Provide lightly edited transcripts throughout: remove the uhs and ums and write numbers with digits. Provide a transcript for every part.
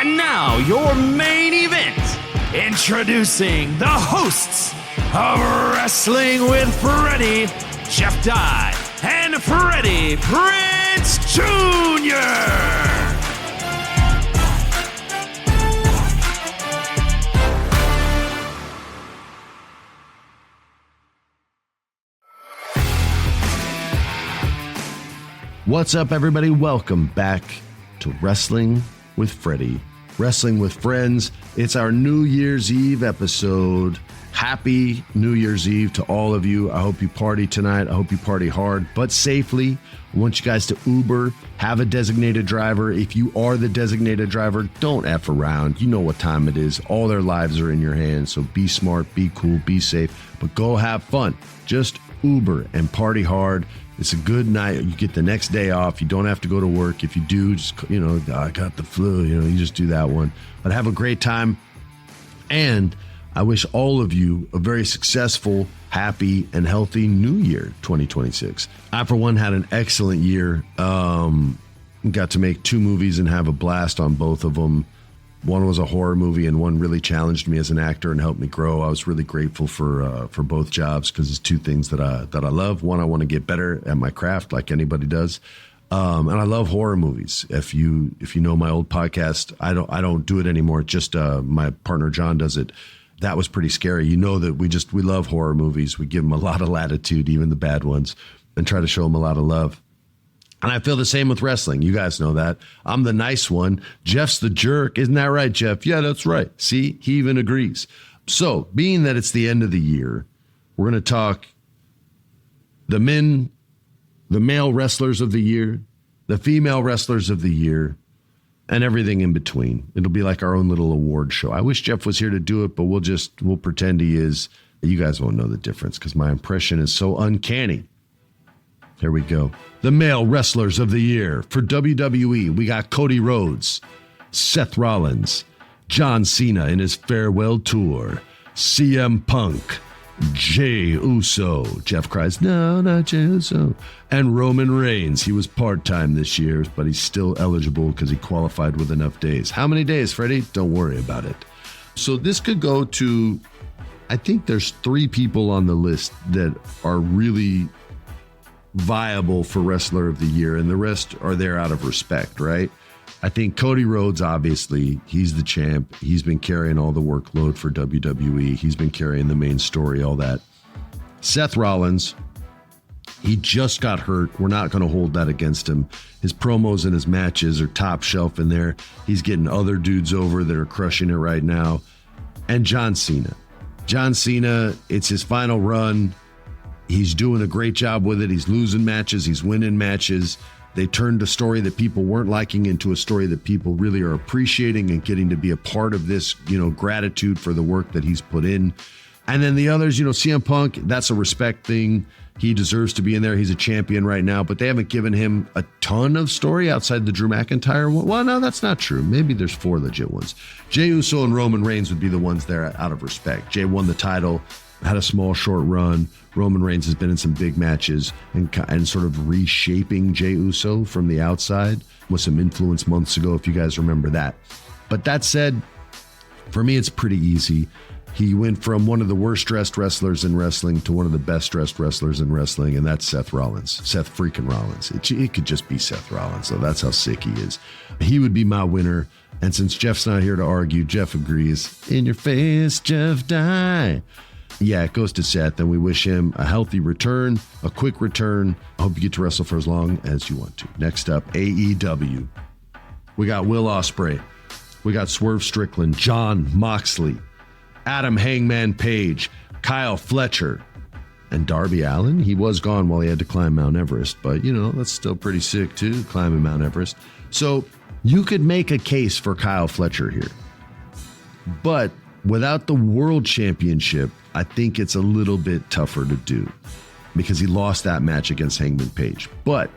And now, your main event. Introducing the hosts of Wrestling with Freddie, Jeff Dye, and Freddie Prinze Jr. What's up, everybody? Welcome back to Wrestling with Freddie, Wrestling with Friends. It's our New Year's Eve episode. Happy New Year's Eve to all of you. I hope you party tonight. I hope you party hard, but safely. I want you guys to Uber, have a designated driver. If you are the designated driver, don't F around. You know what time it is. All their lives are in your hands, so be smart, be cool, be safe, but go have fun. Just Uber and party hard. It's a good night. You get the next day off. You don't have to go to work. If you do, just, I got the flu, you just do that one. But have a great time. And I wish all of you a very successful, happy, and healthy New Year 2026. I, for one, had an excellent year. Got to make 2 movies and have a blast on both of them. One was a horror movie, and one really challenged me as an actor and helped me grow. I was really grateful for both jobs because it's 2 things that I love. One, I want to get better at my craft, like anybody does, and I love horror movies. If you know my old podcast, I don't do it anymore. Just my partner John does it. That was pretty scary. You know that we love horror movies. We give them a lot of latitude, even the bad ones, and try to show them a lot of love. And I feel the same with wrestling. You guys know that. I'm the nice one. Jeff's the jerk. Isn't that right, Jeff? Yeah, that's right. See, he even agrees. So, being that it's the end of the year, we're going to talk the male wrestlers of the year, the female wrestlers of the year, and everything in between. It'll be like our own little award show. I wish Jeff was here to do it, but we'll pretend he is. You guys won't know the difference because my impression is so uncanny. Here we go. The male wrestlers of the year. For WWE, we got Cody Rhodes, Seth Rollins, John Cena in his farewell tour, CM Punk, Jey Uso. Jeff cries, no, not Jey Uso. And Roman Reigns. He was part-time this year, but he's still eligible because he qualified with enough days. How many days, Freddie? Don't worry about it. So this could go to, I think there's 3 people on the list that are really viable for Wrestler of the Year, and the rest are there out of respect, right? I think Cody Rhodes, obviously, he's the champ. He's been carrying all the workload for WWE. He's been carrying the main story, all that. Seth Rollins, he just got hurt. We're not going to hold that against him. His promos and his matches are top shelf in there. He's getting other dudes over that are crushing it right now. And John Cena. John Cena, it's his final run. He's doing a great job with it. He's losing matches. He's winning matches. They turned a story that people weren't liking into a story that people really are appreciating and getting to be a part of this, gratitude for the work that he's put in. And then the others, CM Punk, that's a respect thing. He deserves to be in there. He's a champion right now, but they haven't given him a ton of story outside the Drew McIntyre one. Well, no, that's not true. Maybe there's 4 legit ones. Jey Uso and Roman Reigns would be the ones there out of respect. Jey won the title, had a small, short run. Roman Reigns has been in some big matches and sort of reshaping Jey Uso from the outside with some influence months ago, if you guys remember that. But that said, for me, it's pretty easy. He went from one of the worst dressed wrestlers in wrestling to one of the best dressed wrestlers in wrestling, and that's Seth Rollins. Seth freaking Rollins. It could just be Seth Rollins, so that's how sick he is. He would be my winner, and since Jeff's not here to argue, Jeff agrees. In your face, Jeff Dye. Yeah, it goes to Seth, and we wish him a healthy return, a quick return. I hope you get to wrestle for as long as you want to. Next up, AEW. We got Will Ospreay. We got Swerve Strickland, Jon Moxley, Adam Hangman Page, Kyle Fletcher, and Darby Allin. He was gone while he had to climb Mount Everest, but, that's still pretty sick, too, climbing Mount Everest. So you could make a case for Kyle Fletcher here. But without the World Championship, I think it's a little bit tougher to do because he lost that match against Hangman Page. But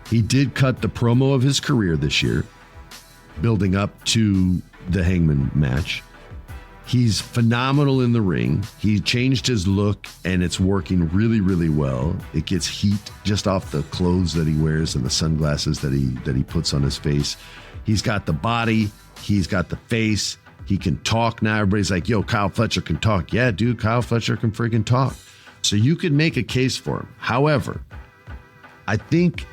he did cut the promo of his career this year, building up to the Hangman match. He's phenomenal in the ring. He changed his look, and it's working really, really well. It gets heat just off the clothes that he wears and the sunglasses that he puts on his face. He's got the body. He's got the face. He can talk now. Everybody's like, yo, Kyle Fletcher can talk. Yeah, dude, Kyle Fletcher can freaking talk. So you could make a case for him. However, I think,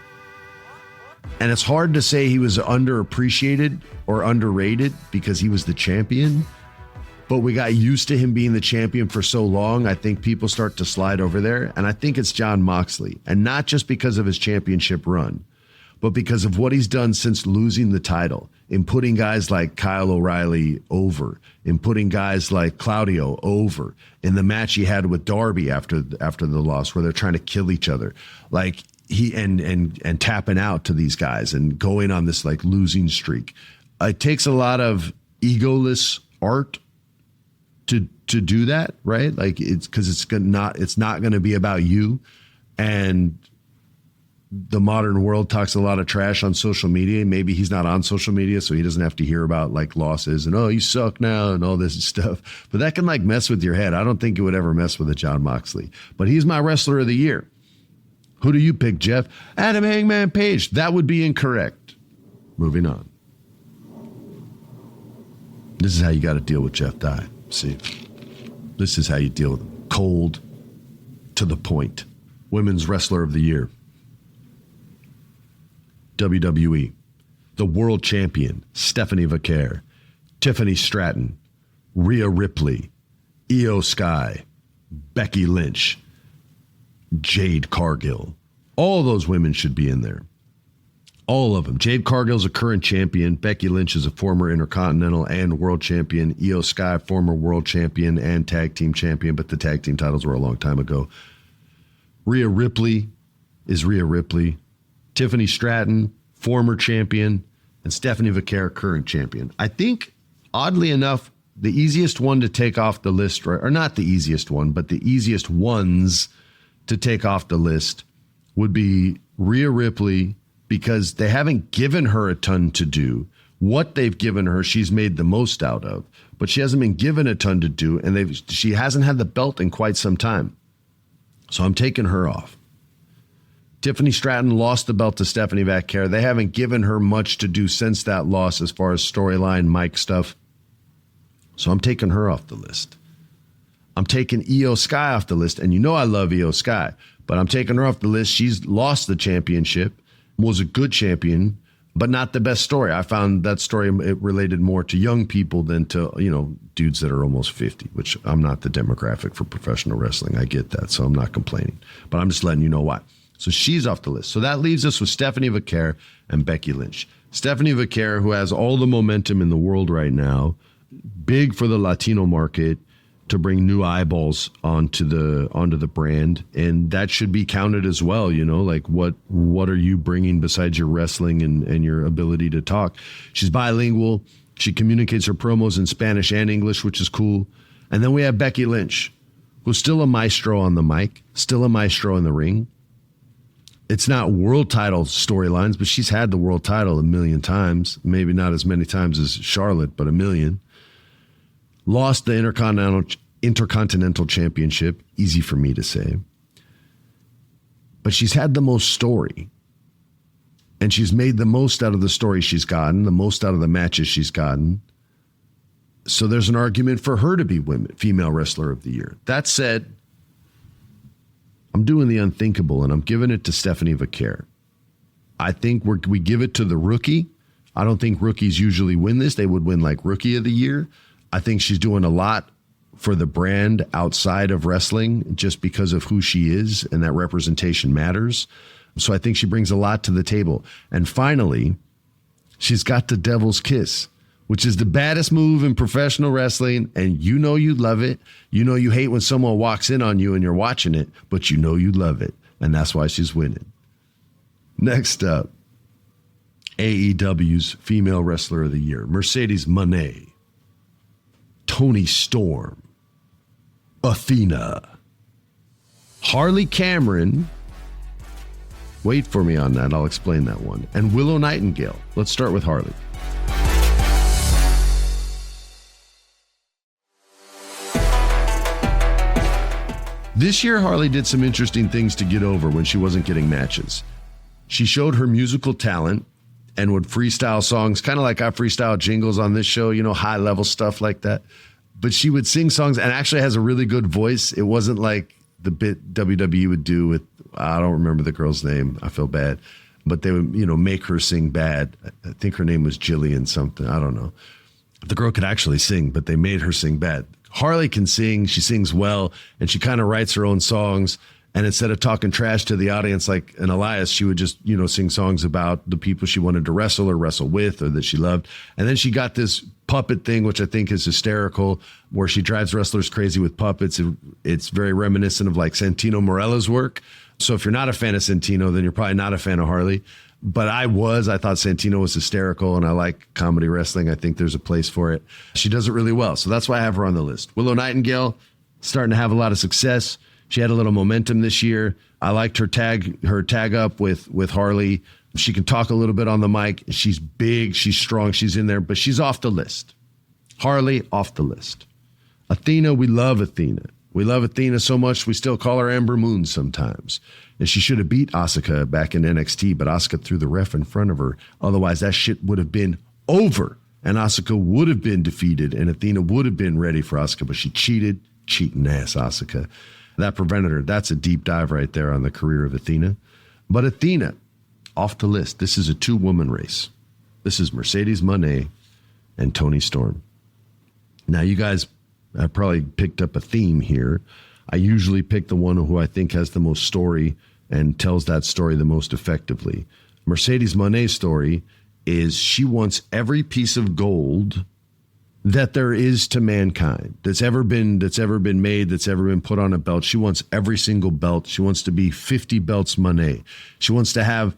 and it's hard to say he was underappreciated or underrated because he was the champion, but we got used to him being the champion for so long, I think people start to slide over there. And I think it's Jon Moxley. And not just because of his championship run, but because of what he's done since losing the title, in putting guys like Kyle O'Reilly over, in putting guys like Claudio over, in the match he had with Darby after the loss, where they're trying to kill each other, like he and tapping out to these guys and going on this like losing streak. It takes a lot of egoless art to do that, right? Like it's because it's not going to be about you. And the modern world talks a lot of trash on social media. Maybe he's not on social media, so he doesn't have to hear about like losses and, oh, you suck now and all this stuff. But that can like mess with your head. I don't think it would ever mess with a Jon Moxley. But he's my wrestler of the year. Who do you pick, Jeff? Adam Hangman Page. That would be incorrect. Moving on. This is how you got to deal with Jeff Dye. See, this is how you deal with him. Cold, to the point. Women's Wrestler of the Year. WWE, the world champion, Stephanie Vaquer, Tiffany Stratton, Rhea Ripley, Io Sky, Becky Lynch, Jade Cargill. All those women should be in there. All of them. Jade Cargill's a current champion. Becky Lynch is a former Intercontinental and world champion. Io Sky, former world champion and tag team champion, but the tag team titles were a long time ago. Rhea Ripley is Rhea Ripley. Tiffany Stratton, former champion, and Stephanie Vaquer, current champion. I think, oddly enough, the easiest one to take off the list, or not the easiest one, but the easiest ones to take off the list would be Rhea Ripley, because they haven't given her a ton to do. What they've given her, she's made the most out of, but she hasn't been given a ton to do, and she hasn't had the belt in quite some time. So I'm taking her off. Tiffany Stratton lost the belt to Stephanie Vaquer. They haven't given her much to do since that loss as far as storyline, mic stuff. So I'm taking her off the list. I'm taking Io Sky off the list. And you know I love Io Sky, but I'm taking her off the list. She's lost the championship, was a good champion, but not the best story. I found that story, it related more to young people than to, dudes that are almost 50, which I'm not the demographic for professional wrestling. I get that, so I'm not complaining. But I'm just letting you know why. So she's off the list. So that leaves us with Stephanie Vaquer and Becky Lynch. Stephanie Vaquer, who has all the momentum in the world right now, big for the Latino market to bring new eyeballs onto the brand, and that should be counted as well. Like what are you bringing besides your wrestling and your ability to talk? She's bilingual. She communicates her promos in Spanish and English, which is cool. And then we have Becky Lynch, who's still a maestro on the mic, still a maestro in the ring. It's not world title storylines, but she's had the world title a million times. Maybe not as many times as Charlotte, but a million. Lost the Intercontinental Championship. Easy for me to say. But she's had the most story. And she's made the most out of the story she's gotten, the most out of the matches she's gotten. So there's an argument for her to be female wrestler of the year. That said, I'm doing the unthinkable, and I'm giving it to Stephanie Vaquer. I think we give it to the rookie. I don't think rookies usually win this. They would win like Rookie of the Year. I think she's doing a lot for the brand outside of wrestling just because of who she is, and that representation matters. So I think she brings a lot to the table. And finally, she's got the devil's kiss, which is the baddest move in professional wrestling, and you love it. You hate when someone walks in on you and you're watching it, but you love it, and that's why she's winning. Next up, AEW's Female Wrestler of the Year, Mercedes Moné, Toni Storm, Athena, Harley Cameron, wait for me on that, I'll explain that one, and Willow Nightingale. Let's start with Harley. This year, Harley did some interesting things to get over when she wasn't getting matches. She showed her musical talent and would freestyle songs, kind of like I freestyle jingles on this show, high level stuff like that. But she would sing songs and actually has a really good voice. It wasn't like the bit WWE would do with, I don't remember the girl's name. I feel bad. But they would, make her sing bad. I think her name was Jillian something. I don't know. The girl could actually sing, but they made her sing bad. Harley can sing. She sings well, and she kind of writes her own songs. And instead of talking trash to the audience like an Elias, she would just, sing songs about the people she wanted to wrestle or wrestle with or that she loved. And then she got this puppet thing, which I think is hysterical, where she drives wrestlers crazy with puppets. It's very reminiscent of like Santino Morella's work. So if you're not a fan of Santino, then you're probably not a fan of Harley. But I thought Santino was hysterical, and I like comedy wrestling. I think there's a place for it. She does it really well. So that's why I have her on the list. Willow Nightingale, starting to have a lot of success. She had a little momentum this year. I liked her tag up with Harley. She can talk a little bit on the mic. She's big, she's strong, she's in there, but she's off the list. Harley, off the list. Athena, we love Athena. We love Athena so much, we still call her Amber Moon sometimes. And she should have beat Asuka back in NXT, but Asuka threw the ref in front of her. Otherwise, that shit would have been over, and Asuka would have been defeated, and Athena would have been ready for Asuka, but she cheated, cheating ass Asuka. That prevented her. That's a deep dive right there on the career of Athena. But Athena, off the list. This is a two-woman race. This is Mercedes Moné and Toni Storm. Now, you guys have probably picked up a theme here. I usually pick the one who I think has the most story and tells that story the most effectively. Mercedes Moné's story is she wants every piece of gold that there is to mankind, that's ever been made, that's ever been put on a belt. She wants every single belt. She wants to be 50 belts Moné. She wants to have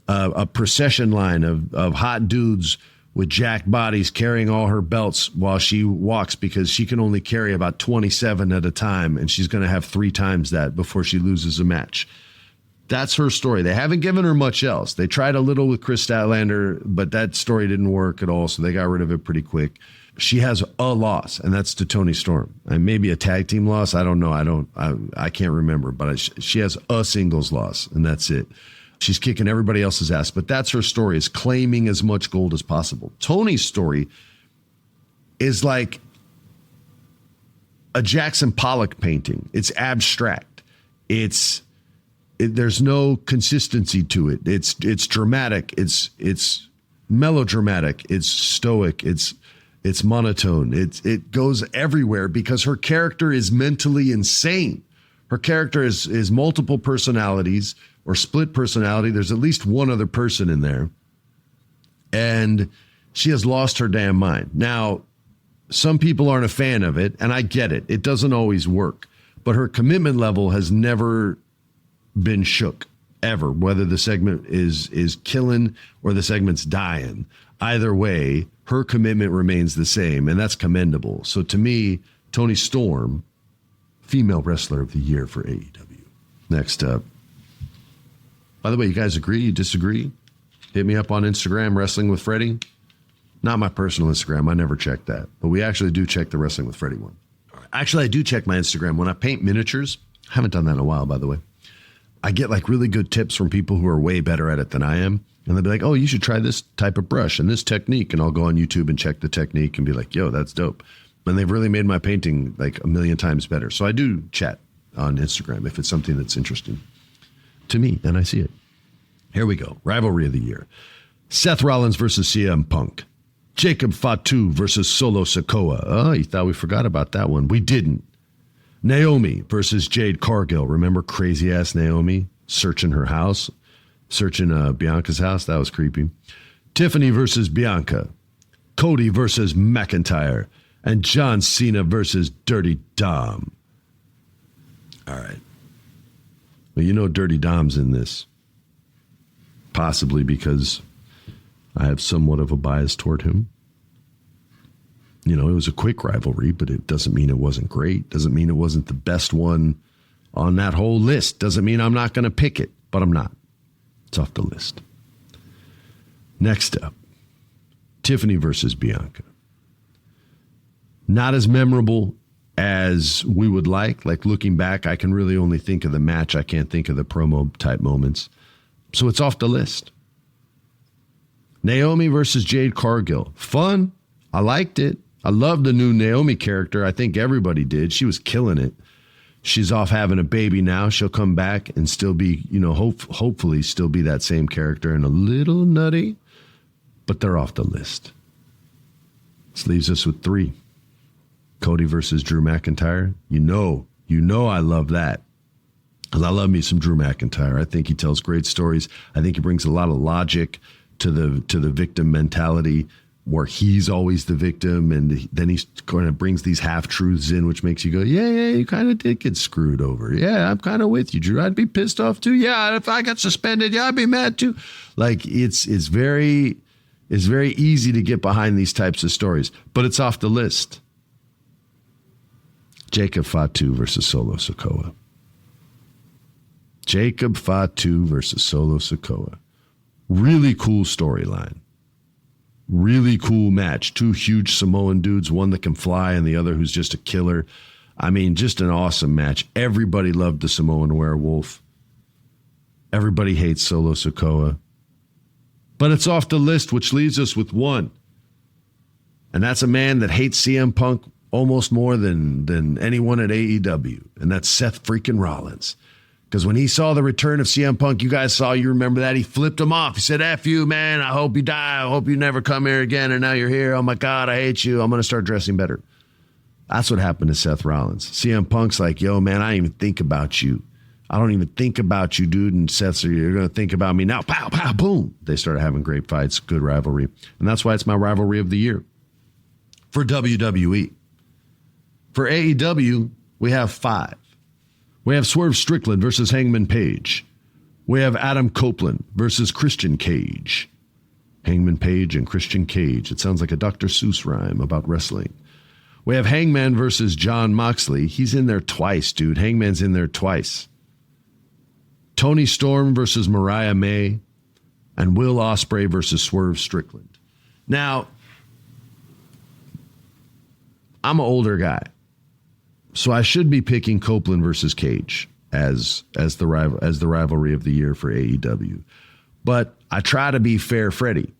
a procession line of hot dudes with jacked bodies carrying all her belts while she walks, because she can only carry about 27 at a time, and she's going to have 3 times that before she loses a match. That's her story. They haven't given her much else. They tried a little with Chris Statlander, but that story didn't work at all, so they got rid of it pretty quick. She has a loss, and that's to Toni Storm. And maybe a tag team loss. I don't know. I can't remember, but she has a singles loss, and that's it. She's kicking everybody else's ass, but that's her story, is claiming as much gold as possible. Toni's story is like a Jackson Pollock painting. It's abstract. There's no consistency to it. It's dramatic. It's melodramatic. It's stoic. It's monotone. It goes everywhere because her character is mentally insane. Her character is multiple personalities or split personality. There's at least one other person in there. And she has lost her damn mind. Now, some people aren't a fan of it, and I get it. It doesn't always work. But her commitment level has never been shook, ever, whether the segment is killing or the segment's dying. Either way, her commitment remains the same, and that's commendable. So to me, Toni Storm, Female Wrestler of the Year for AEW. Next up. By the way, you guys agree? You disagree? Hit me up on Instagram, Wrestling with Freddie. Not my personal Instagram. I never check that. But we actually do check the Wrestling with Freddie one. Actually, I do check my Instagram. When I paint miniatures, I haven't done that in a while, by the way, I get like really good tips from people who are way better at it than I am. And they'll be like, oh, you should try this type of brush and this technique. And I'll go on YouTube and check the technique and be like, yo, that's dope. And they've really made my painting like a million times better. So I do chat on Instagram if it's something that's interesting to me and I see it. Here we go. Rivalry of the year. Seth Rollins versus CM Punk. Jacob Fatu versus Solo Sikoa. Oh, you thought we forgot about that one. We didn't. Naomi versus Jade Cargill. Remember crazy ass Naomi searching her house? Searching Bianca's house? That was creepy. Tiffany versus Bianca. Cody versus McIntyre. And John Cena versus Dirty Dom. All right. Well, you know Dirty Dom's in this. Possibly because I have somewhat of a bias toward him. You know, it was a quick rivalry, but it doesn't mean it wasn't great. Doesn't mean it wasn't the best one on that whole list. Doesn't mean I'm not going to pick it, but I'm not. It's off the list. Next up, Tiffany versus Bianca. Not as memorable as we would like. Like looking back, I can really only think of the match. I can't think of the promo type moments. So it's off the list. Naomi versus Jade Cargill. Fun. I liked it. I loved the new Naomi character. I think everybody did. She was killing it. She's off having a baby now. She'll come back and still be, hopefully still be that same character and a little nutty, but they're off the list. This leaves us with 3. Cody versus Drew McIntyre. You know I love that. Because I love me some Drew McIntyre. I think he tells great stories. I think he brings a lot of logic to the victim mentality, where he's always the victim, and then he kind of brings these half-truths in, which makes you go, yeah, you kind of did get screwed over. Yeah, I'm kind of with you, Drew. I'd be pissed off too. Yeah, if I got suspended, yeah, I'd be mad too. Like, it's very easy to get behind these types of stories, but it's off the list. Jacob Fatu versus Solo Sikoa. Jacob Fatu versus Solo Sikoa. Really cool storyline. Really cool match. 2 huge Samoan dudes, one that can fly and the other who's just a killer. I mean, just an awesome match. Everybody loved the Samoan Werewolf. Everybody hates Solo Sikoa. But it's off the list, which leaves us with 1. And that's a man that hates CM Punk almost more than anyone at AEW. And that's Seth freaking Rollins. Because when he saw the return of CM Punk, you remember that? He flipped him off. He said, F you, man. I hope you die. I hope you never come here again. And now you're here. Oh, my God, I hate you. I'm going to start dressing better. That's what happened to Seth Rollins. CM Punk's like, yo, man, I didn't even think about you. I don't even think about you, dude. And Seth said, you're going to think about me now. Pow, pow, boom. They started having great fights, good rivalry. And that's why it's my rivalry of the year for WWE. For AEW, we have 5. We have Swerve Strickland versus Hangman Page. We have Adam Copeland versus Christian Cage. Hangman Page and Christian Cage. It sounds like a Dr. Seuss rhyme about wrestling. We have Hangman versus Jon Moxley. He's in there twice, dude. Hangman's in there twice. Tony Storm versus Mariah May. And Will Ospreay versus Swerve Strickland. Now, I'm an older guy, so I should be picking Copeland versus Cage as the rivalry of the year for AEW. But I try to be fair Freddie,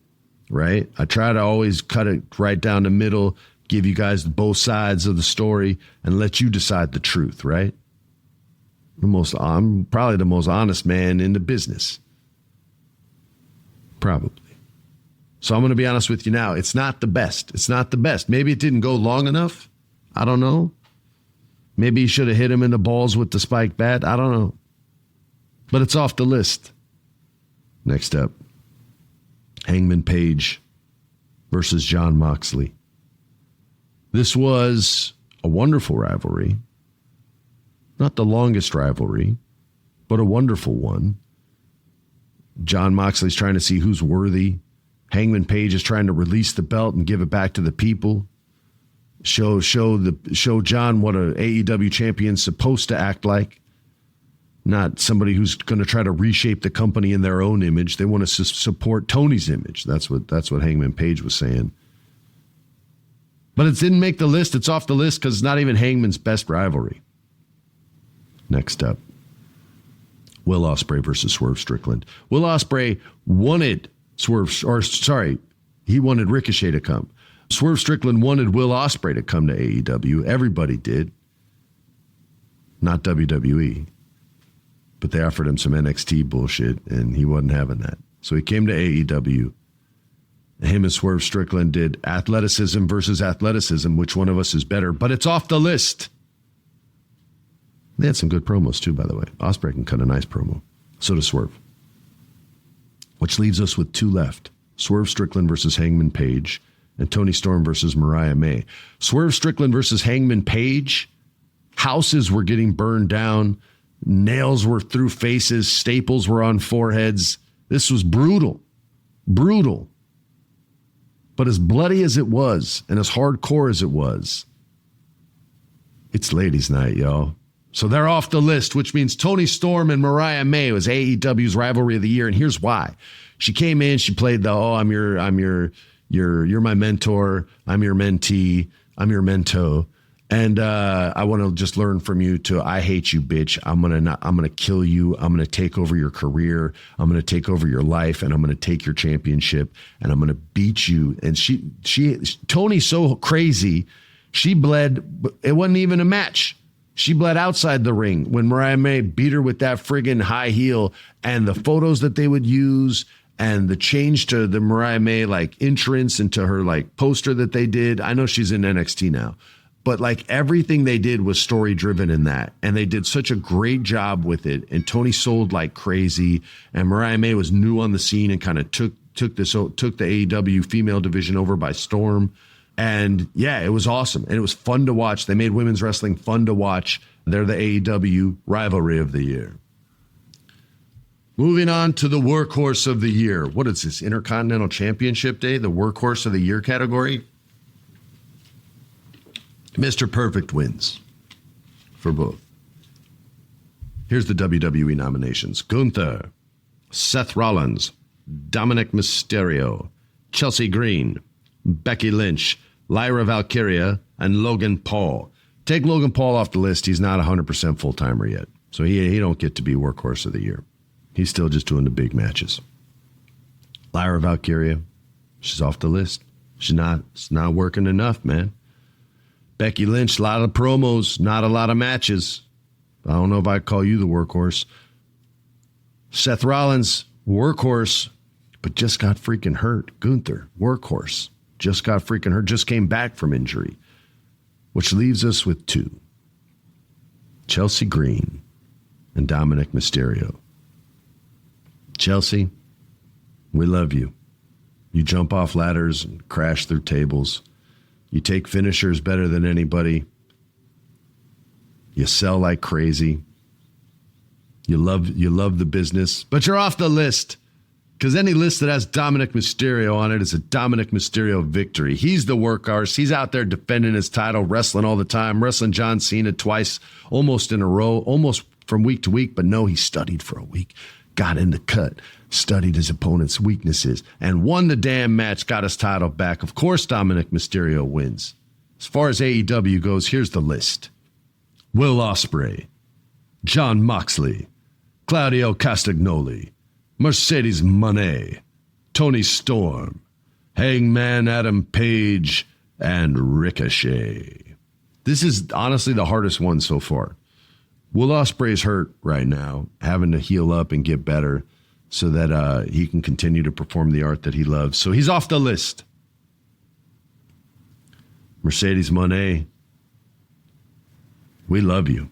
right? I try to always cut it right down the middle, give you guys both sides of the story, and let you decide the truth, right? I'm probably the most honest man in the business. Probably. So I'm going to be honest with you now. It's not the best. It's not the best. Maybe it didn't go long enough. I don't know. Maybe he should have hit him in the balls with the spike bat. I don't know. But it's off the list. Next up, Hangman Page versus Jon Moxley. This was a wonderful rivalry. Not the longest rivalry, but a wonderful one. Jon Moxley's trying to see who's worthy. Hangman Page is trying to release the belt and give it back to the people. Show John what a AEW champion's supposed to act like. Not somebody who's going to try to reshape the company in their own image. They want to support Tony's image. That's what Hangman Page was saying. But it didn't make the list. It's off the list because it's not even Hangman's best rivalry. Next up, Will Ospreay versus Swerve Strickland. Will Ospreay wanted he wanted Ricochet to come. Swerve Strickland wanted Will Ospreay to come to AEW. Everybody did. Not WWE. But they offered him some NXT bullshit, and he wasn't having that. So he came to AEW. Him and Swerve Strickland did athleticism versus athleticism. Which one of us is better? But it's off the list. They had some good promos, too, by the way. Ospreay can cut a nice promo. So does Swerve. Which leaves us with 2 left. Swerve Strickland versus Hangman Page. And Tony Storm versus Mariah May. Swerve Strickland versus Hangman Page. Houses were getting burned down. Nails were through faces. Staples were on foreheads. This was brutal. Brutal. But as bloody as it was, and as hardcore as it was, it's ladies' night, y'all. So they're off the list, which means Tony Storm and Mariah May was AEW's rivalry of the year. And here's why. She came in, she played the, you're my mentor, I'm your mentee, I'm your mento. And I want to just learn from you to, I hate you, bitch. I'm gonna kill you. I'm gonna take over your career. I'm gonna take over your life, and I'm gonna take your championship, and I'm gonna beat you. And Tony's so crazy, she bled. It wasn't even a match. She bled outside the ring when Mariah May beat her with that friggin' high heel, and the photos that they would use and the change to the Mariah May like entrance into her like poster that they did. I know she's in NXT now. But like everything they did was story driven in that. And they did such a great job with it. And Tony sold like crazy. And Mariah May was new on the scene and kind of took the AEW female division over by storm. And yeah, it was awesome. And it was fun to watch. They made women's wrestling fun to watch. They're the AEW rivalry of the year. Moving on to the workhorse of the year. What is this, Intercontinental Championship Day? The workhorse of the year category? Mr. Perfect wins for both. Here's the WWE nominations. Gunther, Seth Rollins, Dominic Mysterio, Chelsea Green, Becky Lynch, Lyra Valkyria, and Logan Paul. Take Logan Paul off the list. He's not 100% full-timer yet. So he don't get to be workhorse of the year. He's still just doing the big matches. Lyra Valkyria, she's off the list. It's not working enough, man. Becky Lynch, a lot of promos, not a lot of matches. I don't know if I'd call you the workhorse. Seth Rollins, workhorse, but just got freaking hurt. Gunther, workhorse, just got freaking hurt, just came back from injury, which leaves us with two. Chelsea Green and Dominic Mysterio. Chelsea, we love you. You jump off ladders and crash through tables. You take finishers better than anybody. You sell like crazy. You love the business, but you're off the list because any list that has Dominic Mysterio on it is a Dominic Mysterio victory. He's the workhorse. He's out there defending his title, wrestling all the time, wrestling John Cena twice, almost in a row, almost from week to week. But no, he studied for a week, got in the cut, studied his opponent's weaknesses, and won the damn match, got his title back. Of course, Dominic Mysterio wins. As far as AEW goes, here's the list. Will Ospreay, Jon Moxley, Claudio Castagnoli, Mercedes Moné, Toni Storm, Hangman Adam Page, and Ricochet. This is honestly the hardest one so far. Will Ospreay's hurt right now, having to heal up and get better so that he can continue to perform the art that he loves. So he's off the list. Mercedes Moné, we love you.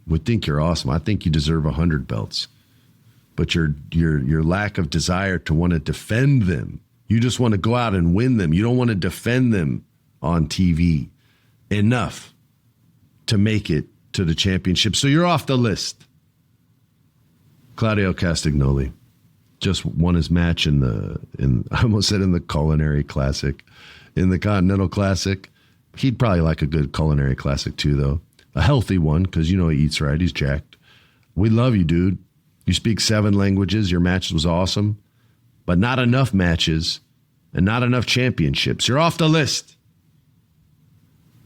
We think you're awesome. I think you deserve 100 belts. But your lack of desire to want to defend them, you just want to go out and win them. You don't want to defend them on TV enough to make it to the championship. So you're off the list. Claudio Castagnoli just won his match I almost said in the Culinary Classic, in the Continental Classic. He'd probably like a good Culinary Classic too, though. A healthy one, because you know he eats right. He's jacked. We love you, dude. You speak 7 languages. Your match was awesome, but not enough matches and not enough championships. You're off the list.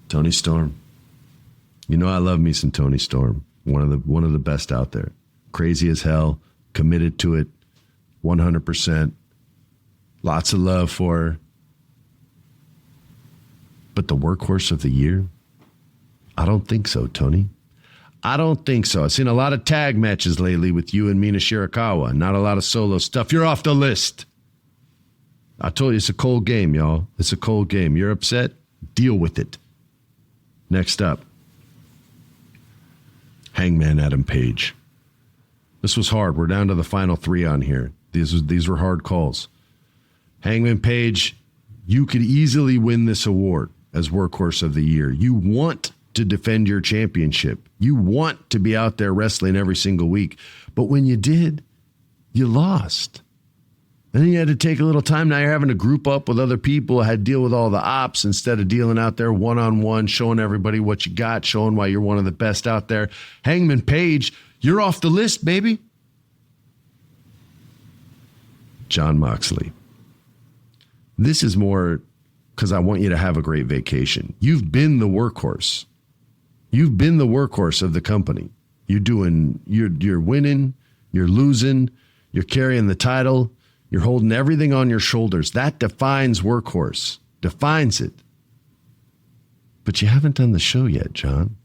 Toni Storm. You know I love me some Toni Storm. One of the best out there. Crazy as hell. Committed to it 100%. Lots of love for her. But the workhorse of the year? I don't think so, Tony. I don't think so. I've seen a lot of tag matches lately with you and Mina Shirakawa. Not a lot of solo stuff. You're off the list. I told you it's a cold game, y'all. It's a cold game. You're upset? Deal with it. Next up. Hangman Adam Page. This was hard. We're down to the final 3 on here. These were hard calls. Hangman Page, you could easily win this award as Workhorse of the Year. You want to defend your championship. You want to be out there wrestling every single week. But when you did, you lost. And then you had to take a little time. Now you're having to group up with other people, had to deal with all the ops instead of dealing out there one-on-one, showing everybody what you got, showing why you're one of the best out there. Hangman Page, you're off the list, baby. Jon Moxley. This is more because I want you to have a great vacation. You've been the workhorse You've been the workhorse of the company. You're winning, you're losing, you're carrying the title, you're holding everything on your shoulders. That defines workhorse, defines it. But you haven't done the show yet, John.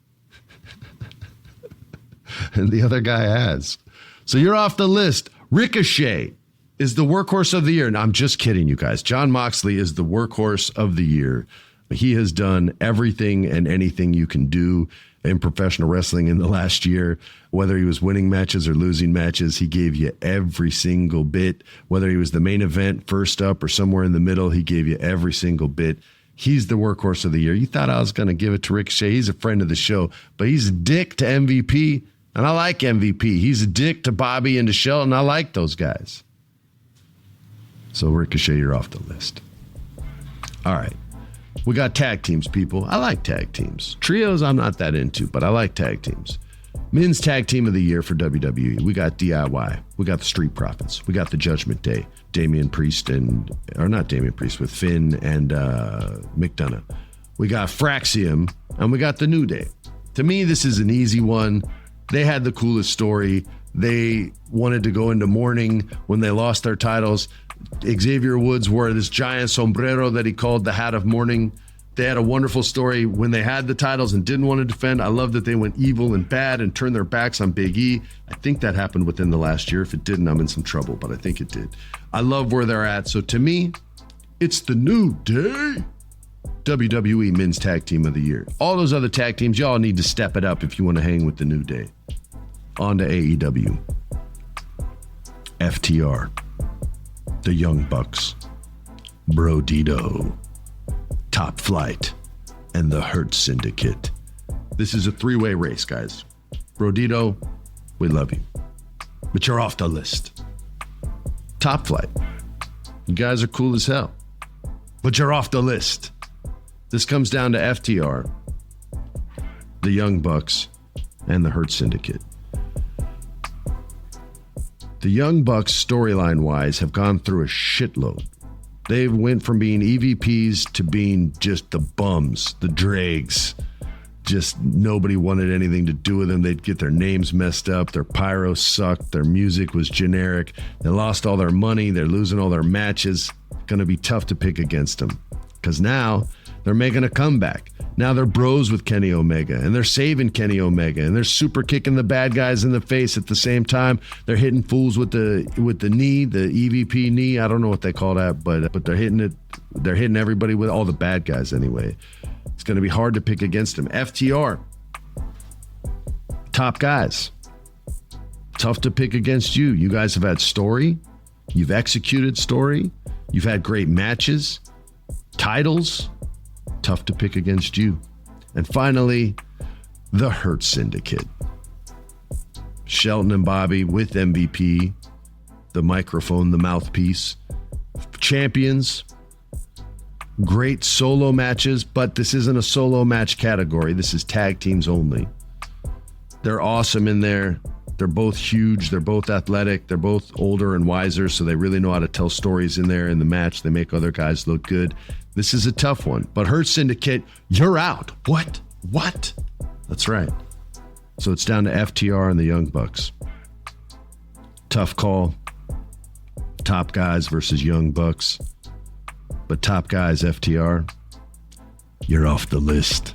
And the other guy has. So you're off the list. Ricochet is the workhorse of the year. No, I'm just kidding, you guys. Jon Moxley is the workhorse of the year. He has done everything and anything you can do in professional wrestling in the last year. Whether he was winning matches or losing matches, he gave you every single bit. Whether he was the main event, first up, or somewhere in the middle, he gave you every single bit. He's the workhorse of the year. You thought I was going to give it to Ricochet. He's a friend of the show, but he's a dick to MVP, and I like MVP. He's a dick to Bobby and to Shelton. I like those guys. So Ricochet, you're off the list. All right. We got tag teams, people. I like tag teams. Trios, I'm not that into, but I like tag teams. Men's Tag Team of the Year for WWE. We got DIY. We got the Street Profits. We got the Judgment Day. With Finn and McDonough. We got Fraxium, and we got the New Day. To me, this is an easy one. They had the coolest story. They wanted to go into mourning when they lost their titles. Xavier Woods wore this giant sombrero that he called the hat of mourning. They had a wonderful story when they had the titles and didn't want to defend. I love that they went evil and bad and turned their backs on Big E. I think that happened within the last year. If it didn't, I'm in some trouble, but I think it did. I love where they're at. So to me, it's the New Day. WWE Men's Tag Team of the Year. All those other tag teams, y'all need to step it up if you want to hang with the New Day. On to AEW. FTR. The Young Bucks. Brodito. Top Flight, and the Hurt Syndicate. This is a three-way race, guys. Brodito, we love you, but you're off the list. Top Flight, you guys are cool as hell, but you're off the list. This comes down to FTR, the Young Bucks, and the Hurt Syndicate. The Young Bucks, storyline-wise, have gone through a shitload. They went from being EVPs to being just the bums, the dregs. Just nobody wanted anything to do with them. They'd get their names messed up. Their pyro sucked. Their music was generic. They lost all their money. They're losing all their matches. Going to be tough to pick against them. Because now they're making a comeback. Now they're bros with Kenny Omega, and they're saving Kenny Omega, and they're super kicking the bad guys in the face at the same time. They're hitting fools with the knee, the EVP knee. I don't know what they call that, but they're hitting it. They're hitting everybody with all the bad guys anyway. It's going to be hard to pick against them. FTR, top guys. Tough to pick against you. You guys have had story. You've executed story. You've had great matches. Titles. Tough to pick against you. And finally, the Hurt Syndicate. Shelton and Bobby with MVP, the microphone, the mouthpiece. Champions. Great solo matches, but this isn't a solo match category. This is tag teams only. They're awesome in there. They're both huge. They're both athletic. They're both older and wiser, so they really know how to tell stories in there in the match. They make other guys look good. This is a tough one. But Hurt Syndicate, you're out. What? That's right. So it's down to FTR and the Young Bucks. Tough call. Top guys versus Young Bucks. But top guys, FTR, you're off the list.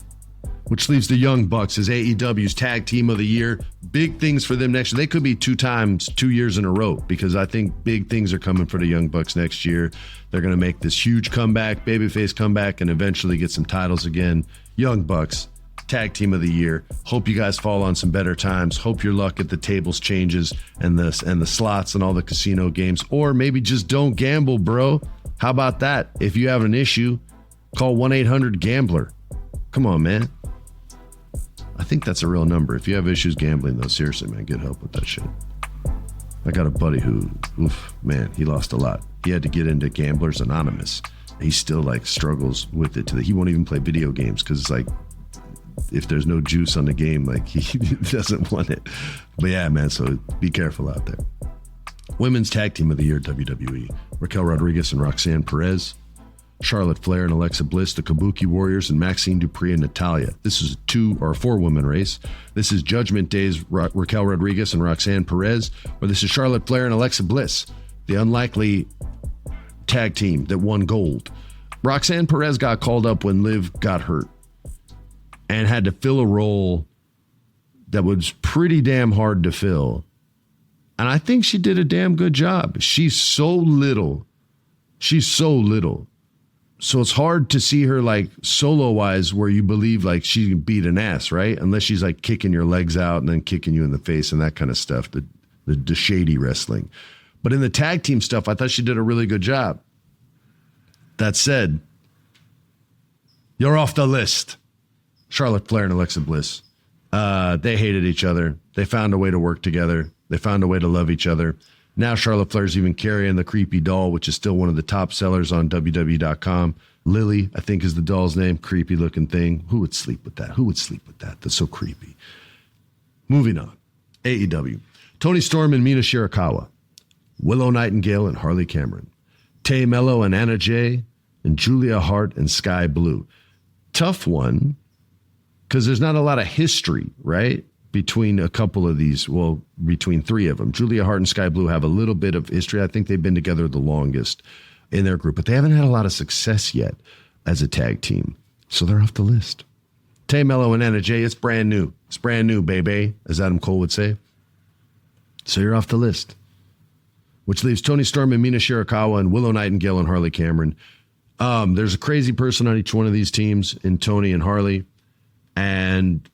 Which leaves the Young Bucks as AEW's Tag Team of the Year. Big things for them next year. They could be 2 years in a row, because I think big things are coming for the Young Bucks next year. They're going to make this huge comeback, babyface comeback, and eventually get some titles again. Young Bucks, Tag Team of the Year. Hope you guys fall on some better times. Hope your luck at the tables changes and the slots and all the casino games. Or maybe just don't gamble, bro. How about that? If you have an issue, call 1-800-GAMBLER. Come on, man. I think that's a real number. If you have issues gambling, though, seriously, man, get help with that shit. I got a buddy who, he lost a lot. He had to get into Gamblers Anonymous. He still struggles with it. He won't even play video games because it's if there's no juice on the game, he doesn't want it. But yeah, man, so be careful out there. Women's Tag Team of the Year, WWE. Raquel Rodriguez and Roxanne Perez. Charlotte Flair and Alexa Bliss, the Kabuki Warriors, and Maxine Dupree and Natalya. This is a 4-woman race. This is Judgment Day's Raquel Rodriguez and Roxanne Perez, or this is Charlotte Flair and Alexa Bliss, the unlikely tag team that won gold. Roxanne Perez got called up when Liv got hurt and had to fill a role that was pretty damn hard to fill. And I think she did a damn good job. She's so little. So it's hard to see her like solo-wise where you believe like she can beat an ass, right? Unless she's like kicking your legs out and then kicking you in the face and that kind of stuff, the shady wrestling. But in the tag team stuff, I thought she did a really good job. That said, you're off the list. Charlotte Flair and Alexa Bliss. They hated each other. They found a way to work together. They found a way to love each other. Now Charlotte Flair's even carrying the creepy doll, which is still one of the top sellers on WWE.com. Lily, I think is the doll's name. Creepy looking thing. Who would sleep with that? That's so creepy. Moving on. AEW. Toni Storm and Mina Shirakawa. Willow Nightingale and Harley Cameron. Tay Mello and Anna Jay. And Julia Hart and Sky Blue. Tough one, because there's not a lot of history, right? Between a couple of these, well, between 3 of them. Julia Hart and Sky Blue have a little bit of history. I think they've been together the longest in their group, but they haven't had a lot of success yet as a tag team. So they're off the list. Tay Mello and Anna Jay, it's brand new. It's brand new, baby, as Adam Cole would say. So you're off the list. Which leaves Toni Storm and Mina Shirakawa and Willow Nightingale and Harley Cameron. There's a crazy person on each one of these teams in Toni and Harley. And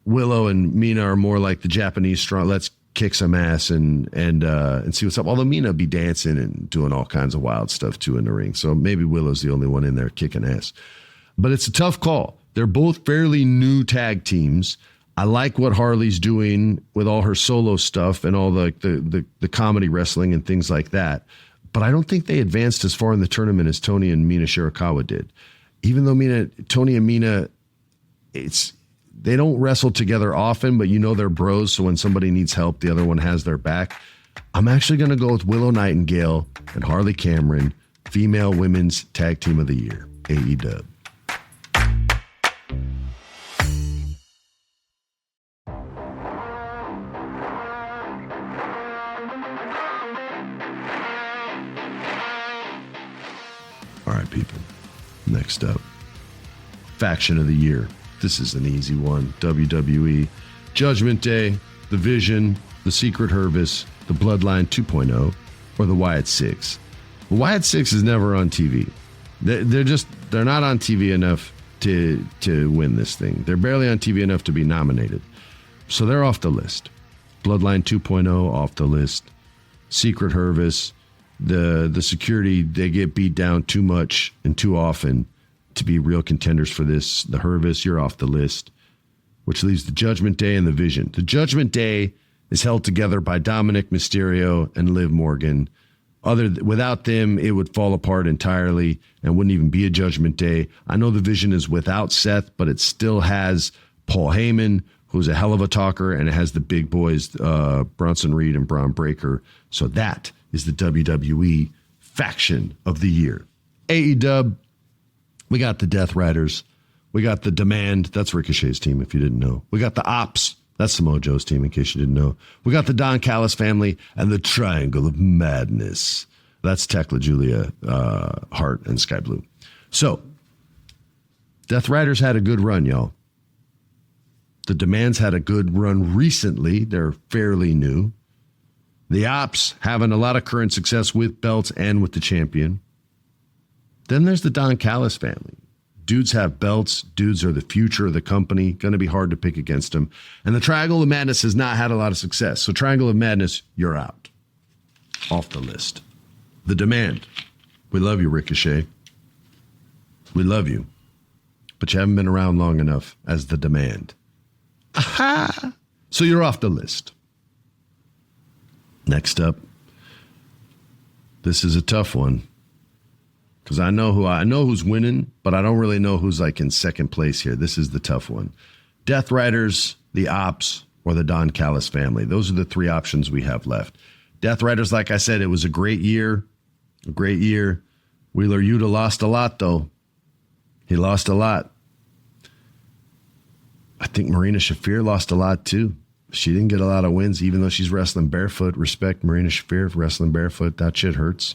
Willow and Mina are more like the Japanese strong. Let's kick some ass and see what's up. Although Mina be dancing and doing all kinds of wild stuff too in the ring. So maybe Willow's the only one in there kicking ass. But it's a tough call. They're both fairly new tag teams. I like what Harley's doing with all her solo stuff and all the comedy wrestling and things like that. But I don't think they advanced as far in the tournament as Toni and Mina Shirakawa did. Even though Toni and Mina, they don't wrestle together often, but you know they're bros, so when somebody needs help, the other one has their back. I'm actually going to go with Willow Nightingale and Harley Cameron, Female Women's Tag Team of the Year, AEW. All right, people. Next up, Faction of the Year. This is an easy one. WWE, Judgment Day, The Vision, The Secret Service, The Bloodline 2.0, or The Wyatt Six. The Wyatt Six is never on TV. They're not on TV enough to win this thing. They're barely on TV enough to be nominated. So they're off the list. Bloodline 2.0 off the list. Secret Service, the security, they get beat down too much and too often to be real contenders for this. The Hervis, you're off the list, which leaves the Judgment Day and the Vision. The Judgment Day is held together by Dominic Mysterio and Liv Morgan. Without them, it would fall apart entirely and wouldn't even be a Judgment Day. I know the Vision is without Seth, but it still has Paul Heyman, who's a hell of a talker, and it has the big boys, Bronson Reed and Braun Breaker. So that is the WWE Faction of the Year. AEW, we got the Death Riders. We got the Demand. That's Ricochet's team, if you didn't know. We got the Ops. That's Samoa Joe's team, in case you didn't know. We got the Don Callis family and the Triangle of Madness. That's Tekla, Julia, Hart, and Sky Blue. So, Death Riders had a good run, y'all. The Demands had a good run recently. They're fairly new. The Ops having a lot of current success with belts and with the champion. Then there's the Don Callis family. Dudes have belts. Dudes are the future of the company. Going to be hard to pick against them. And the Triangle of Madness has not had a lot of success. So Triangle of Madness, you're out. Off the list. The Demand. We love you, Ricochet. We love you. But you haven't been around long enough as the Demand. Aha! So you're off the list. Next up. This is a tough one. Because I know who's winning, but I don't really know who's like in second place here. This is the tough one. Death Riders, the Ops, or the Don Callis family. Those are the 3 options we have left. Death Riders, like I said, it was a great year. A great year. Wheeler Yuta lost a lot, though. He lost a lot. I think Marina Shafir lost a lot, too. She didn't get a lot of wins, even though she's wrestling barefoot. Respect Marina Shafir for wrestling barefoot. That shit hurts.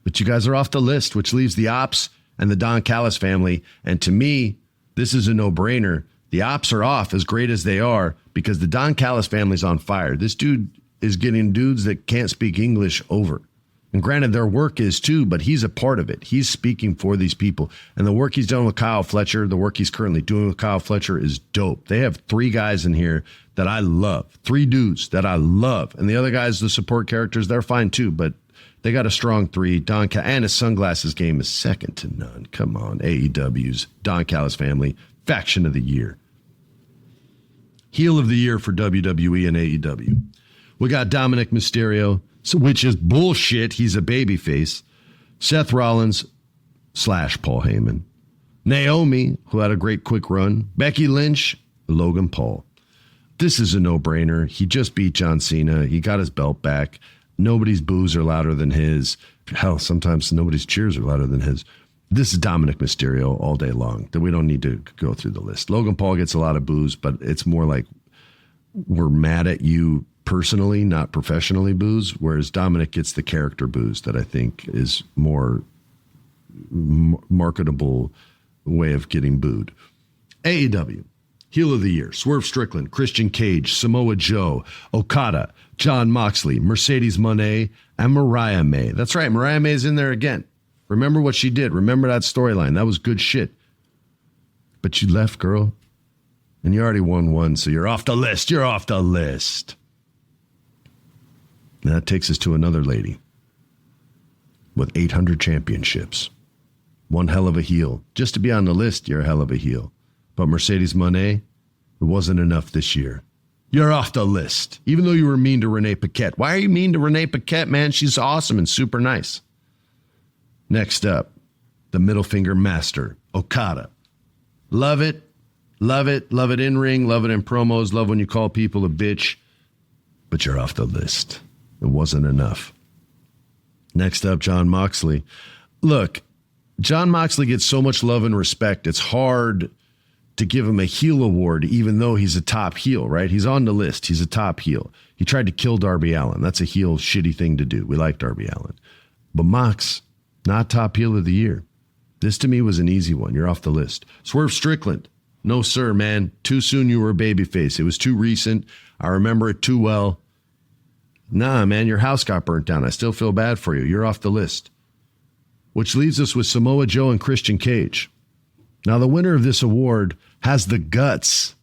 But you guys are off the list, which leaves the Ops and the Don Callis family. And to me, this is a no-brainer. The Ops are off, as great as they are, because the Don Callis family's on fire. This dude is getting dudes that can't speak English over. And granted, their work is too, but he's a part of it. He's speaking for these people. And the work he's done with Kyle Fletcher, the work he's currently doing with Kyle Fletcher is dope. They have 3 guys in here that I love. 3 dudes that I love. And the other guys, the support characters, they're fine too, but they got a strong 3. And his sunglasses game is second to none. Come on, AEW's Don Callis family, faction of the year. Heel of the year for WWE and AEW. We got Dominic Mysterio, which is bullshit. He's a babyface. Seth Rollins / Paul Heyman. Naomi, who had a great quick run. Becky Lynch, Logan Paul. This is a no-brainer. He just beat John Cena. He got his belt back. Nobody's boos are louder than his. Hell, sometimes nobody's cheers are louder than his. This is Dominic Mysterio all day long. That we don't need to go through the list. Logan Paul gets a lot of boos, but it's more like we're mad at you personally, not professionally boos, whereas Dominic gets the character boos that I think is more marketable way of getting booed. AEW, heel of the year, Swerve Strickland, Christian Cage, Samoa Joe, Okada, Jon Moxley, Mercedes Moné, and Mariah May. That's right, Mariah May's in there again. Remember what she did. Remember that storyline. That was good shit. But you left, girl. And you already won one, so you're off the list. You're off the list. And that takes us to another lady with 800 championships. One hell of a heel. Just to be on the list, you're a hell of a heel. But Mercedes Moné, it wasn't enough this year. You're off the list. Even though you were mean to Renee Paquette. Why are you mean to Renee Paquette, man? She's awesome and super nice. Next up, the middle finger master, Okada. Love it. Love it. Love it in ring. Love it in promos. Love when you call people a bitch. But you're off the list. It wasn't enough. Next up, Jon Moxley. Look, Jon Moxley gets so much love and respect. It's hard to give him a heel award, even though he's a top heel, right? He's on the list. He's a top heel. He tried to kill Darby Allin. That's a heel shitty thing to do. We like Darby Allin. But Mox, not top heel of the year. This to me was an easy one. You're off the list. Swerve Strickland. No, sir, man. Too soon you were a babyface. It was too recent. I remember it too well. Nah, man, your house got burnt down. I still feel bad for you. You're off the list. Which leaves us with Samoa Joe and Christian Cage. Now, the winner of this award has the guts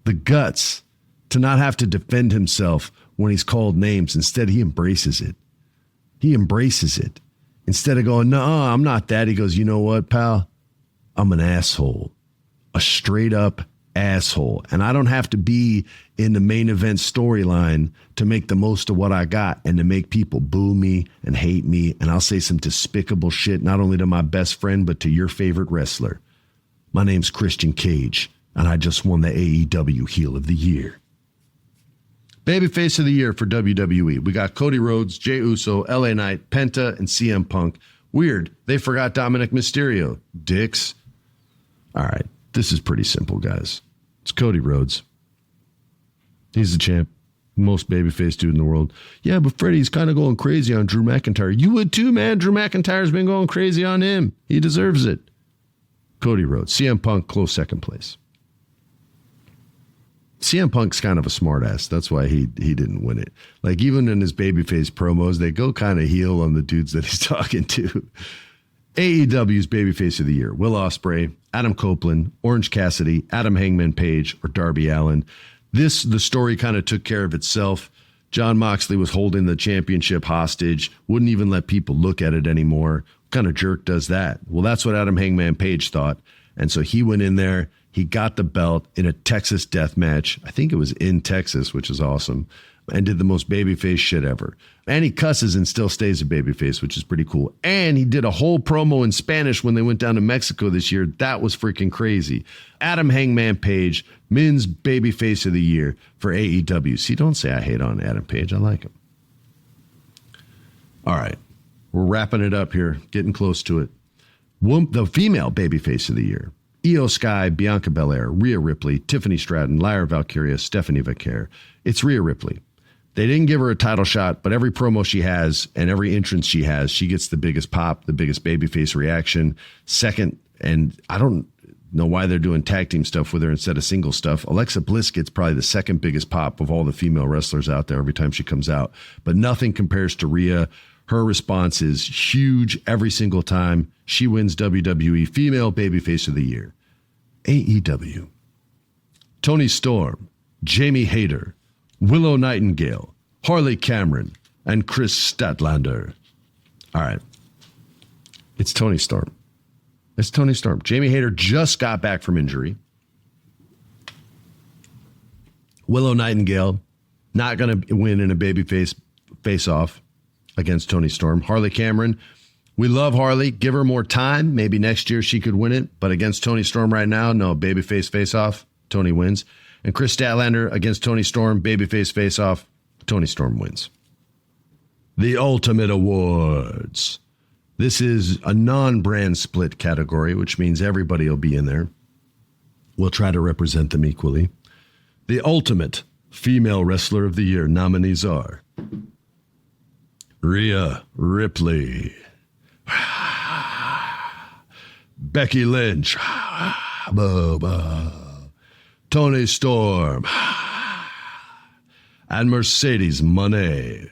to not have to defend himself when he's called names. Instead, he embraces it. He embraces it. Instead of going, no, I'm not that. He goes, you know what, pal? I'm an asshole. A straight up asshole. And I don't have to be in the main event storyline to make the most of what I got and to make people boo me and hate me. And I'll say some despicable shit, not only to my best friend, but to your favorite wrestler. My name's Christian Cage, and I just won the AEW Heel of the Year. Babyface of the Year for WWE. We got Cody Rhodes, Jey Uso, LA Knight, Penta, and CM Punk. Weird. They forgot Dominic Mysterio. Dicks. All right. This is pretty simple, guys. It's Cody Rhodes. He's the champ. Most babyface dude in the world. Yeah, but Freddie's kind of going crazy on Drew McIntyre. You would too, man. Drew McIntyre's been going crazy on him. He deserves it. Cody Rhodes. CM Punk, close second place. CM Punk's kind of a smartass. That's why he didn't win it. Like, even in his babyface promos, they go kind of heel on the dudes that he's talking to. AEW's Babyface of the Year. Will Ospreay, Adam Copeland, Orange Cassidy, Adam Hangman Page, or Darby Allin. The story kind of took care of itself. Jon Moxley was holding the championship hostage, wouldn't even let people look at it anymore. What kind of jerk does that? Well, that's what Adam Hangman Page thought. And so he went in there. He got the belt in a Texas death match. I think it was in Texas, which is awesome. And did the most babyface shit ever. And he cusses and still stays a babyface, which is pretty cool. And he did a whole promo in Spanish when they went down to Mexico this year. That was freaking crazy. Adam Hangman Page, men's babyface of the year for AEW. See, don't say I hate on Adam Page. I like him. All right. We're wrapping it up here, getting close to it. The female babyface of the year. Io Sky, Bianca Belair, Rhea Ripley, Tiffany Stratton, Lyra Valkyria, Stephanie Vaquer. It's Rhea Ripley. They didn't give her a title shot, but every promo she has and every entrance she has, she gets the biggest pop, the biggest babyface reaction. Second, and I don't know why they're doing tag team stuff with her instead of single stuff. Alexa Bliss gets probably the second biggest pop of all the female wrestlers out there every time she comes out. But nothing compares to Rhea. Her response is huge every single time. She wins WWE Female Babyface of the Year. AEW. Toni Storm, Jamie Hayter, Willow Nightingale, Harley Cameron, and Chris Statlander. All right. It's Toni Storm. It's Toni Storm. Jamie Hayter just got back from injury. Willow Nightingale not going to win in a babyface face-off against Toni Storm. Harley Cameron, we love Harley. Give her more time. Maybe next year she could win it. But against Toni Storm right now, no, babyface face-off, Toni wins. And Chris Statlander against Toni Storm, babyface face-off, Toni Storm wins. The Ultimate Awards. This is a non-brand split category, which means everybody will be in there. We'll try to represent them equally. The Ultimate Female Wrestler of the Year nominees are Rhea Ripley, Becky Lynch, Toni Storm, and Mercedes Moné.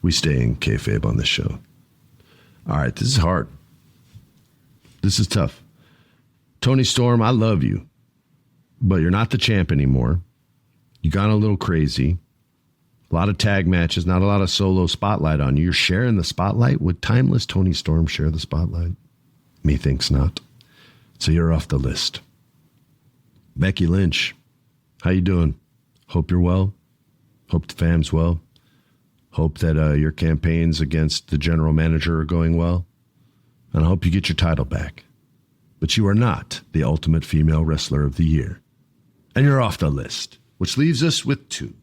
We stay in kayfabe on this show. All right, this is hard. This is tough. Toni Storm, I love you, but you're not the champ anymore. You got a little crazy. A lot of tag matches, not a lot of solo spotlight on you. You're sharing the spotlight. Would timeless Toni Storm share the spotlight? Methinks not. So you're off the list. Becky Lynch, how you doing? Hope you're well. Hope the fam's well. Hope that your campaigns against the general manager are going well. And I hope you get your title back. But you are not the Ultimate Female Wrestler of the Year. And you're off the list, which leaves us with two.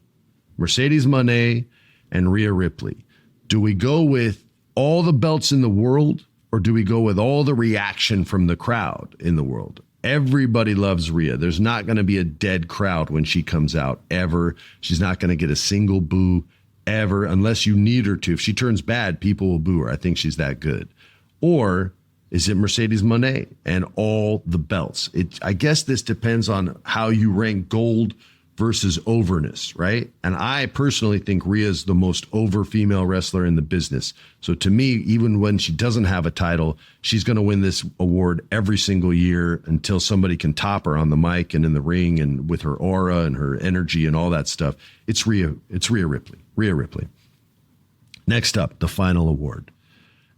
Mercedes Moné and Rhea Ripley. Do we go with all the belts in the world, or do we go with all the reaction from the crowd in the world? Everybody loves Rhea. There's not going to be a dead crowd when she comes out, ever. She's not going to get a single boo, ever, unless you need her to. If she turns bad, people will boo her. I think she's that good. Or is it Mercedes Moné and all the belts? I guess this depends on how you rank gold versus overness, right? And I personally think Rhea's the most over female wrestler in the business. So to me, even when she doesn't have a title, she's going to win this award every single year until somebody can top her on the mic and in the ring and with her aura and her energy and all that stuff. It's Rhea Ripley. Rhea Ripley. Next up, the final award.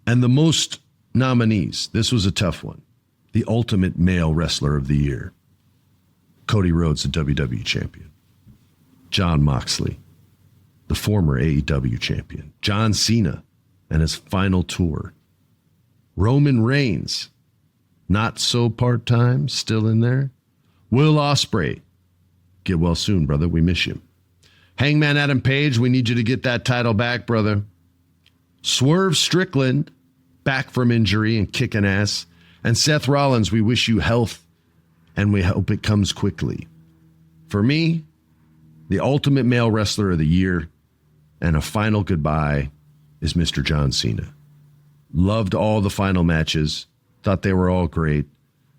And the most nominees. This was a tough one. The Ultimate Male Wrestler of the Year. Cody Rhodes, the WWE champion. Jon Moxley, the former AEW champion. John Cena and his final tour. Roman Reigns, not so part-time, still in there. Will Ospreay, get well soon, brother. We miss you. Hangman Adam Page, we need you to get that title back, brother. Swerve Strickland, back from injury and kicking ass. And Seth Rollins, we wish you health and we hope it comes quickly. For me, the Ultimate Male Wrestler of the Year and a final goodbye is Mr. John Cena. Loved all the final matches. Thought they were all great.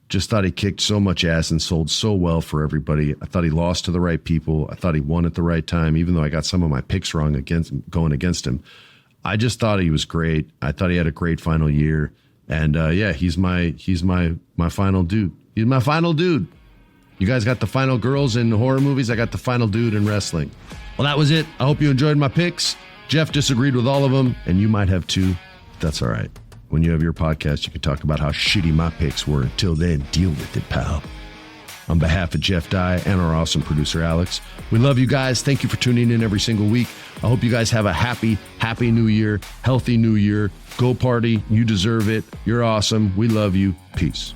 Just thought he kicked so much ass and sold so well for everybody. I thought he lost to the right people. I thought he won at the right time, even though I got some of my picks wrong going against him. I just thought he was great. I thought he had a great final year. And he's my final dude. He's my final dude. You guys got the final girls in horror movies. I got the final dude in wrestling. Well, that was it. I hope you enjoyed my picks. Jeff disagreed with all of them, and you might have too. That's all right. When you have your podcast, you can talk about how shitty my picks were. Until then, deal with it, pal. On behalf of Jeff Dye and our awesome producer, Alex, we love you guys. Thank you for tuning in every single week. I hope you guys have a happy new year, healthy new year. Go party. You deserve it. You're awesome. We love you. Peace.